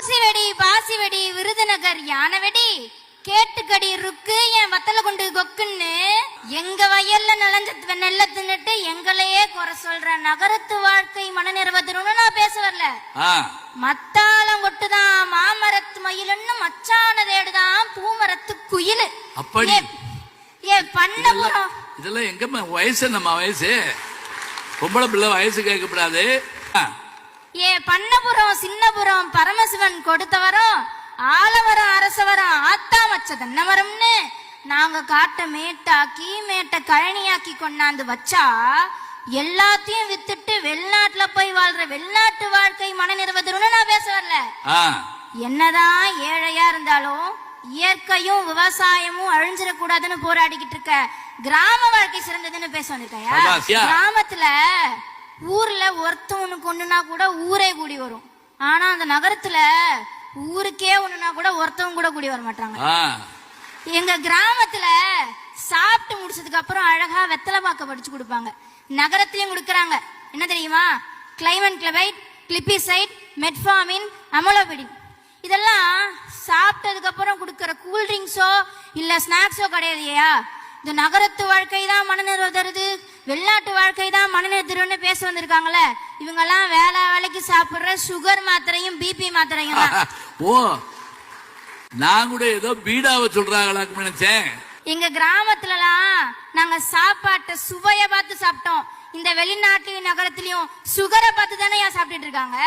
ஊசி பாசி வெடி விருதுநகர் யானை வெடி கேட்டுக்கடி ருக்கு என் வத்தல கொண்டு கொக்குன்னு எங்க வயல்ல நலஞ்ச நெல்ல தின்னுட்டு எங்களையே குறை சொல்ற நகரத்து வாழ்க்கை மனநிறைவதுன்னு நான் பேச வரல. மத்தாளம் கொட்டுதான் மாமரத்து மயிலுன்னு மச்சான தேடுதான் பூமரத்து குயிலு. அப்படி ஏ பண்ணபுரம் இதெல்லாம் எங்க வயசு நம்ம வயசு பொம்பளை பிள்ளை வயசு கேட்கப்படாது. ஏ பண்ணபுரம் சின்னபுரம் பரமசிவன் கொடுத்தவரும் ஆலவரம் அரசவரம் ஆத்தா மச்ச தன்னவரம்னு நாங்க காட்ட மேட்டாக்கி மேட்ட கழனியாக்கி கொண்டாந்து வச்சா எல்லாத்தையும் வித்துட்டு வெளிநாட்டுல போய் வாழ்ற வெளிநாட்டு வாழ்க்கை மனநிறைவதுன்னு நான் பேச வரல. என்னதான் ஏழையா இருந்தாலும் இயற்கையும் விவசாயமும் அழிஞ்சிடக்கூடாதுன்னு போராடிக்கிட்டு இருக்க கிராம வாழ்க்கை சிறந்ததுன்னு பேச வந்திருக்கையா. கிராமத்துல ஊர்ல ஒருத்தவனுக்கு ஒண்ணுனா கூட ஊரே கூடி வரும். ஆனா அந்த நகரத்துல ஊருக்கே ஒண்ணுனா கூட ஒருத்தவங்க கூட கூடி வர மாட்டாங்க. எங்க கிராமத்துல சாப்பிட்டு முடிச்சதுக்கு அப்புறம் அழகா வெத்தலை பாக்க படிச்சு கொடுப்பாங்க. நகரத்திலயும் கொடுக்கறாங்க. என்ன தெரியுமா? கிளைமன் கிளபைட், கிளிபிசைட், மெட்ஃபார்மின், அமலோபெடின். இதெல்லாம் சாப்பிட்டதுக்கு அப்புறம் கொடுக்கற கூல்ட்ரிங்க்ஸோ இல்ல ஸ்நாக்ஸோ கிடையாதுயா. இந்த நகரத்து வாழ்க்கை தான் மனநிறைவு தருது, வெளிநாட்டு வாழ்க்கை தான் மனநிறைவு தருன்னு பேச வந்திருக்காங்கல்ல. இவங்க எல்லாம் வேலைக்கு சாப்பிடுற சுகர் மாத்திரையும் பிபி மாத்திரையும் தான். ஓ, நான் கூட ஏதோ பீடாவை சொல்றாங்களான்னு நினைச்சேன். எங்க கிராமத்துலலாம் நாங்க சாப்பாட்டை சுவைய பார்த்து சாப்பிட்டோம். இந்த வெளிநாட்டு நகரத்திலயும் சுகரை பார்த்து தானே சாப்பிட்டுட்டு இருக்காங்க.